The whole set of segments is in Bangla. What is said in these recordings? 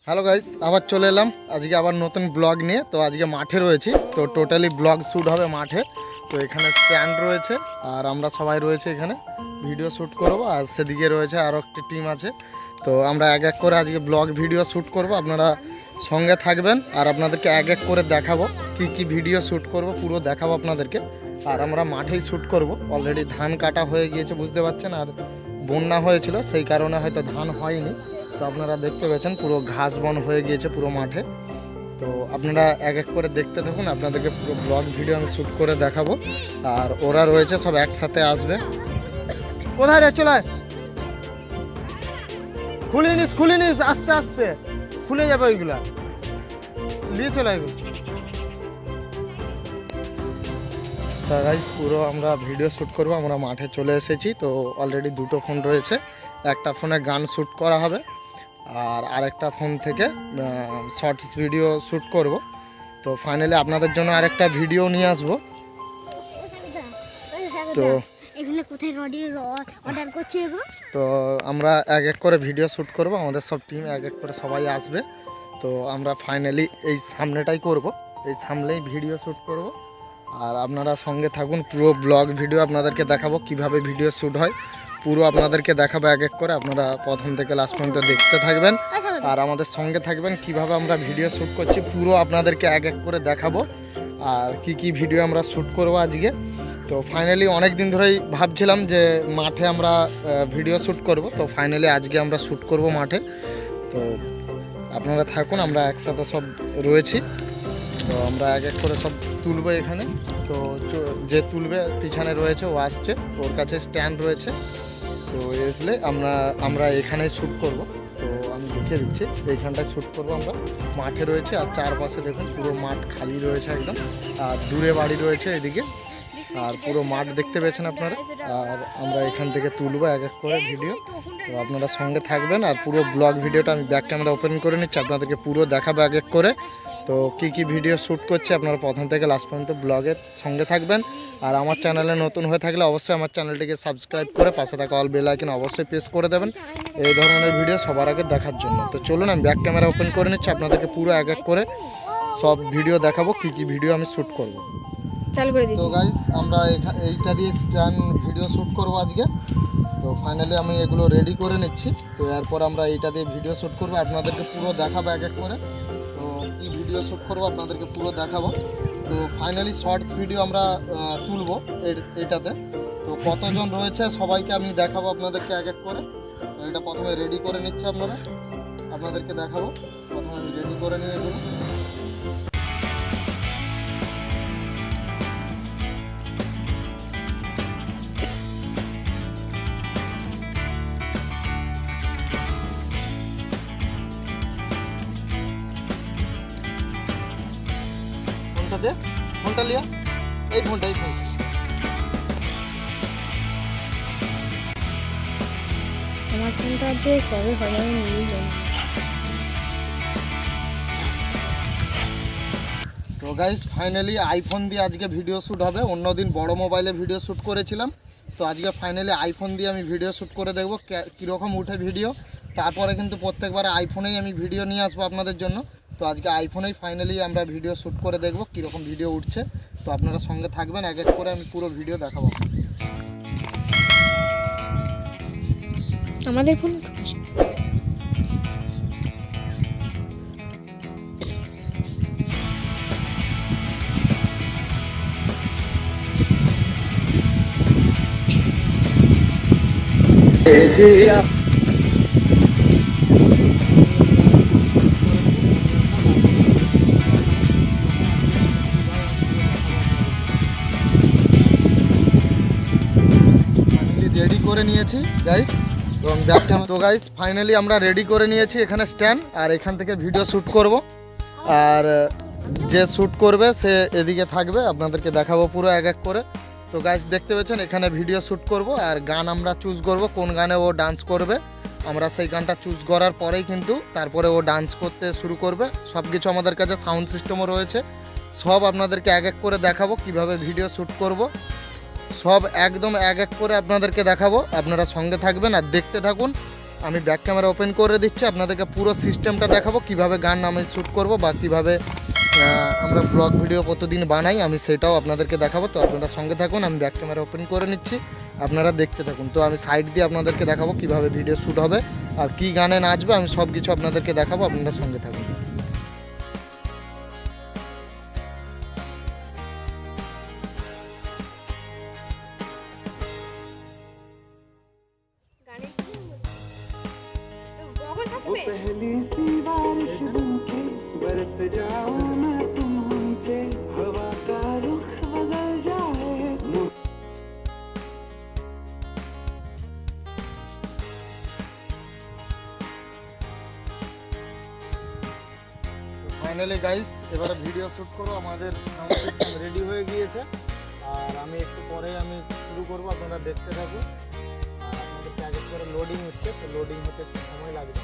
হ্যালো গাইস, আবার চলে এলাম আজকে আবার নতুন ব্লগ নিয়ে। তো আজকে মাঠে রয়েছি, তো টোটালি ব্লগ শ্যুট হবে মাঠে। তো এখানে স্ট্যান্ড রয়েছে আর আমরা সবাই রয়েছে এখানে ভিডিও শ্যুট করব। আর সেদিকে রয়েছে আরও একটি টিম আছে। তো আমরা এক এক করে আজকে ব্লগ ভিডিও শ্যুট করব, আপনারা সঙ্গে থাকবেন আর আপনাদেরকে এক এক করে দেখাবো কি কি ভিডিও শ্যুট করব, পুরো দেখাবো আপনাদেরকে। আর আমরা মাঠেই শ্যুট করব। অলরেডি ধান কাটা হয়ে গিয়েছে, বুঝতে পারছেন, আর বন্যা হয়েছিল সেই কারণে হয়তো ধান হয়নি। তো আপনারা দেখতে পেয়েছেন পুরো ঘাস বন হয়ে গিয়েছে পুরো মাঠে। তো আপনারা এক এক করে দেখতে থাকুন, আপনাদেরকে পুরো ব্লগ ভিডিও আমি শ্যুট করে দেখাবো। আর ওরা রয়েছে সব একসাথে আসবে। কোথায় রে, চলে খুলে নিস আস্তে আস্তে খুলে যাবে, ওইগুলা নিয়ে চলে আসবে। তা গাইস, পুরো আমরা ভিডিও শ্যুট করবো, আমরা মাঠে চলে এসেছি। তো অলরেডি দুটো ফোন রয়েছে, একটা ফোনে গান শ্যুট করা হবে আর আরেকটা ফোন থেকে শর্টস ভিডিও শ্যুট করব। তো ফাইনালি আপনাদের জন্য আরেকটা ভিডিও নিয়ে আসব। তো তো আমরা এক এক করে ভিডিও শ্যুট করব, আমাদের সব টিম এক এক করে সবাই আসবে। তো আমরা ফাইনালি এই সামনেটাই করব, এই সামনেই ভিডিও শ্যুট করব। আর আপনারা সঙ্গে থাকুন, পুরো ব্লগ ভিডিও আপনাদেরকে দেখাবো কিভাবে ভিডিও শ্যুট হয়, পুরো আপনাদেরকে দেখাবো এক এক করে। আপনারা প্রথম থেকে লাস্ট পর্যন্ত দেখতে থাকবেন আর আমাদের সঙ্গে থাকবেন কিভাবে আমরা ভিডিও শ্যুট করছি, পুরো আপনাদেরকে এক এক করে দেখাবো আর কি কি ভিডিও আমরা শ্যুট করব আজকে। তো ফাইনালি অনেক দিন ধরেই ভাবছিলাম যে মাঠে আমরা ভিডিও শ্যুট করব। তো ফাইনালি আজকে আমরা শ্যুট করব মাঠে। তো আপনারা থাকুন, আমরা একসাথে সব রয়েছি। তো আমরা এক এক করে সব তুলবো এখানে। তো যে তুলবে পিছনে রয়েছে, ও আসছে, ওর কাছে স্ট্যান্ড রয়েছে। তো এসলে আমরা এখানেই শ্যুট করব। তো আমি দেখিয়ে দিচ্ছি, এইখানটায় শ্যুট করব আমরা। মাঠে রয়েছে আর চারপাশে দেখুন পুরো মাঠ খালি রয়েছে একদম। আর দূরে বাড়ি রয়েছে এদিকে, আর পুরো মাঠ দেখতে পেয়েছেন আপনারা। আর আমরা এখান থেকে তুলবো এক এক করে ভিডিও। তো আপনারা সঙ্গে থাকবেন আর পুরো ব্লগ ভিডিওটা আমি ব্যাক ক্যামেরা ওপেন করে নিচ্ছি, আপনাদেরকে পুরো দেখাবো এক এক করে। তো কী কী ভিডিও শ্যুট করছে আপনারা প্রথম থেকে লাস্ট পর্যন্ত ব্লগের সঙ্গে থাকবেন। আর আমার চ্যানেলে নতুন হয়ে থাকলে অবশ্যই আমার চ্যানেলটিকে সাবস্ক্রাইব করে পাশে থাকা অল বেল আইকন অবশ্যই প্রেস করে দেবেন এই ধরনের ভিডিও সবার আগে দেখার জন্য। তো চলুন আমি ব্যাক ক্যামেরা ওপেন করে নিচ্ছি, আপনাদেরকে পুরো এক এক করে সব ভিডিও দেখাবো কী কী ভিডিও আমি শ্যুট করব। তো গাইস, আমরা এইটা দিয়ে স্ট্যান্ড ভিডিও শ্যুট করব আজকে। তো ফাইনালি আমি এগুলো রেডি করে নিচ্ছি। তো এরপর আমরা এইটা দিয়ে ভিডিও শ্যুট করবো, আপনাদেরকে পুরো দেখাবো এক এক করে। তো কী ভিডিও শ্যুট করবো আপনাদেরকে পুরো দেখাবো। তো ফাইনালি শর্টস ভিডিও আমরা তুলবো এটাতে। তো কতজন রয়েছে সবাইকে আমি দেখাবো আপনাদেরকে এক এক করে। তো এটা প্রথমে রেডি করে নিচ্ছে আপনাদেরকে দেখাবো। প্রথমে আমি রেডি করে নিয়ে এগুলো। ফোনটা লিয়া, এই ফোনটা আমার ফোনটা যে কবে হবে আমি নিজেই জানি। তো গাইস, ফাইনালি আইফোন দিয়ে আজকে ভিডিও শ্যুট হবে। অন্যদিন বড় মোবাইলে ভিডিও শ্যুট করেছিলাম, তো আজকে ফাইনালি আইফোন দিয়ে আমি ভিডিও শ্যুট করে দেখবো কীরকম উঠে ভিডিও। তারপরে কিন্তু প্রত্যেকবার আইফোনেই আমি ভিডিও নিয়ে আসবো আপনাদের জন্য। তো আজকে আইফোনেই ফাইনালি আমরা ভিডিও শ্যুট করে দেখবো কীরকম ভিডিও উঠছে। তো আপনারা সঙ্গে থাকবেন, এক এক করে আমি পুরো ভিডিও দেখাবো। আমাদের ফোন রেডি করে নিয়েছি গাইস। এবং ব্যাকটা তো গাইস ফাইনালি আমরা রেডি করে নিয়েছি এখানে স্ট্যান্ড, আর এখান থেকে ভিডিও শ্যুট করব। আর যে শ্যুট করবে সে এদিকে থাকবে, আপনাদেরকে দেখাবো পুরো এক এক করে। তো গাইস দেখতে পেয়েছেন এখানে ভিডিও শ্যুট করব আর গান আমরা চুজ করব, কোন গানে ও ডান্স করবে। আমরা সেই গানটা চুজ করার পরেই কিন্তু তারপরে ও ডান্স করতে শুরু করবে। সব কিছু আমাদের কাছে সাউন্ড সিস্টেমও রয়েছে, সব আপনাদেরকে এক এক করে দেখাবো কিভাবে ভিডিও শ্যুট করব। সব একদম এক এক করে আপনাদেরকে দেখাবো, আপনারা সঙ্গে থাকবেন আর দেখতে থাকুন। আমি ব্যাক ক্যামেরা ওপেন করে দিচ্ছি, আপনাদেরকে পুরো সিস্টেমটা দেখাবো কিভাবে গান আমি শ্যুট করব বা কিভাবে আমরা ব্লগ ভিডিও প্রতিদিন বানাই, আমি সেটাও আপনাদেরকে দেখাবো। তো আপনারা সঙ্গে থাকুন, আমি ব্যাক ক্যামেরা ওপেন করে নিচ্ছি, আপনারা দেখতে থাকুন। তো আমি সাইড দিয়ে আপনাদেরকে দেখাবো কিভাবে ভিডিও শ্যুট হবে আর কি গানে নাচবে, আমি সব কিছু আপনাদেরকে দেখাবো, আপনারা সঙ্গে থাকুন। पहली सी बारिश बनके बरस जाऊं मैं तुम पे, हवा का रुख बदल जाए। ফাইনালি গাইস এবারে ভিডিও শ্যুট করবো, আমাদের সাউন্ড সিস্টেম রেডি হয়ে গিয়েছে আর আমি একটু পরে আমি শুরু করবো, আপনারা দেখতে থাকুন। আর আমাদের এক এক করে লোডিং হচ্ছে, তো লোডিং হতে একটু সময় লাগবে।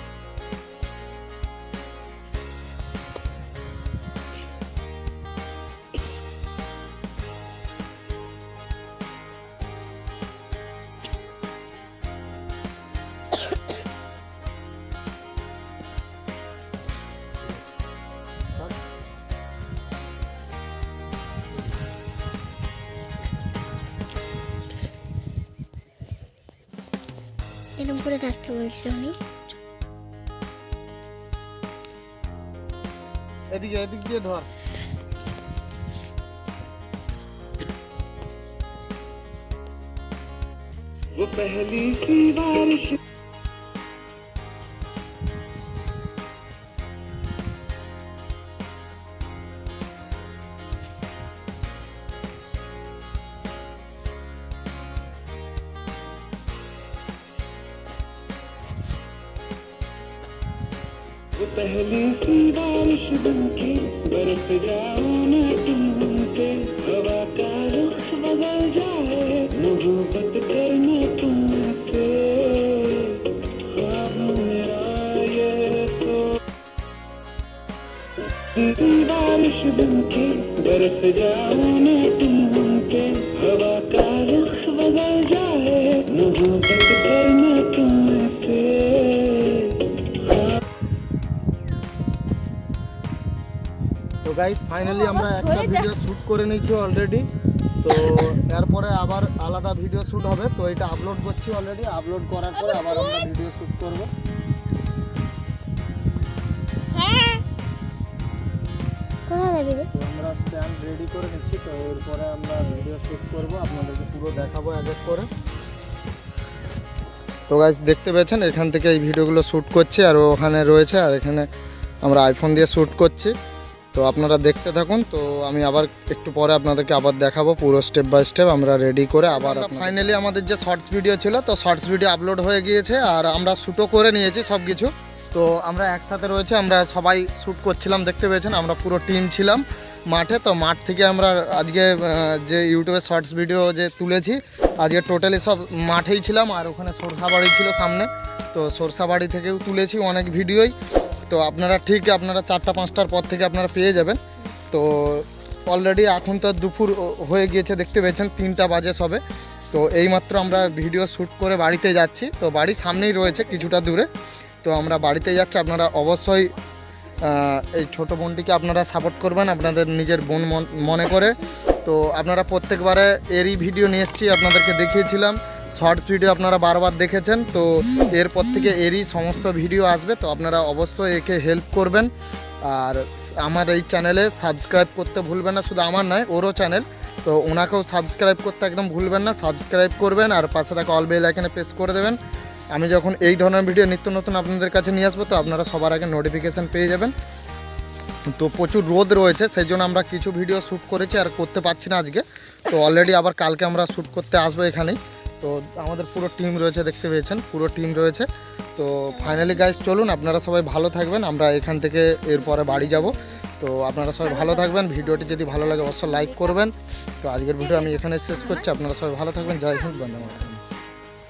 এরকম করে থাকতে বলছিল উনি। এদিকে এদিক দিয়ে ধর। वो पहली सी बारिश वो पहली सी बारिश बनके बरस जाऊं मैं तुम पे, हवा का रुख बदल जाए, मोहब्बत करना तुमसे ख्वाब मेरा ये तो। बारिश बनके बरस जाऊं मैं तुम पे, हवा का रुख बदल जाए, मोहब्बत करना तुमसे। তো গাইস ফাইনালি আমরা একটা ভিডিও শ্যুট করে নিয়েছি অলরেডি, তো এরপরে আবার আলাদা ভিডিও শ্যুট হবে। তো এটা আপলোড করছি অলরেডি, আপলোড করার পরে আবার আমরা ভিডিও শ্যুট করব। কোথায় যাবি রে? তো আমরা স্ট্যান্ড রেডি করে নিচ্ছি, তো এরপরে আমরা ভিডিও শ্যুট করব, আপনাদেরকে পুরো দেখাবো এক এক করে। তো গাইস দেখতে পেয়েছেন এখান থেকে এই ভিডিওগুলো শ্যুট করছি আর ওখানে রয়েছে, আর এখানে আমরা আইফোন দিয়ে শ্যুট করছি। তো আপনারা দেখতে থাকুন, তো আমি আবার একটু পরে আপনাদেরকে আবার দেখাবো পুরো স্টেপ বাই স্টেপ আমরা রেডি করে। আবার ফাইনালি আমাদের যে শর্টস ভিডিও ছিল, তো শর্টস ভিডিও আপলোড হয়ে গিয়েছে আর আমরা শ্যুটও করে নিয়েছি সব কিছু। তো আমরা একসাথে রয়েছে, আমরা সবাই শ্যুট করছিলাম, দেখতে পেয়েছেন আমরা পুরো টিম ছিলাম মাঠে। তো মাঠ থেকে আমরা আজকে যে ইউটিউবে শর্টস ভিডিও যে তুলেছি, আজকে টোটালি সব মাঠেই ছিলাম। আর ওখানে সরষাবাড়ি ছিল সামনে, তো সরষাবাড়ি থেকেও তুলেছি অনেক ভিডিওই। তো আপনারা ঠিক আপনারা 4টা-5টার পর থেকে আপনারা পেয়ে যাবেন। তো অলরেডি এখন তো দুপুর হয়ে গিয়েছে, দেখতে পেয়েছেন 3টা বাজে সবে। তো এইমাত্র আমরা ভিডিও শ্যুট করে বাড়িতে যাচ্ছি, তো বাড়ির সামনেই রয়েছে কিছুটা দূরে। তো আমরা বাড়িতে যাচ্ছি, আপনারা অবশ্যই এই ছোটো বোনটিকে আপনারা সাপোর্ট করবেন আপনাদের নিজের বোন মনে করে। তো আপনারা প্রত্যেকবারে এরই ভিডিও নিয়ে এসেছি, আপনাদেরকে দেখিয়েছিলাম শর্টস ভিডিও, আপনারা বারবার দেখেছেন। তো এরপর থেকে এরই সমস্ত ভিডিও আসবে, তো আপনারা অবশ্যই একে হেল্প করবেন। আর আমার এই চ্যানেলে সাবস্ক্রাইব করতে ভুলবেন না, শুধু আমার নয় ওরও চ্যানেল, তো ওনাকেও সাবস্ক্রাইব করতে একদম ভুলবেন না, সাবস্ক্রাইব করবেন আর পাশে থাকা অল বেল আইকনে প্রেস করে দেবেন। আমি যখন এই ধরনের ভিডিও নিত্য নতুন আপনাদের কাছে নিয়ে আসবো, তো আপনারা সবার আগে নোটিফিকেশান পেয়ে যাবেন। তো প্রচুর রোদ রয়েছে, সেই জন্য আমরা কিছু ভিডিও শ্যুট করেছি আর করতে পারছি না আজকে। তো অলরেডি আবার কালকে আমরা শ্যুট করতে আসবো এখানেই। তো আমাদের পুরো টিম রয়েছে, দেখতে পেয়েছেন পুরো টিম রয়েছে। তো ফাইনালি গাইস চলুন, আপনারা সবাই ভালো থাকবেন, আমরা এখান থেকে এরপরে বাড়ি যাব। তো আপনারা সবাই ভালো থাকবেন, ভিডিওটি যদি ভালো লাগে অবশ্যই লাইক করবেন। তো আজকের ভিডিও আমি এখানে শেষ করছি, আপনারা সবাই ভালো থাকবেন, জয় হিন্দ, বন্দে মাতরম।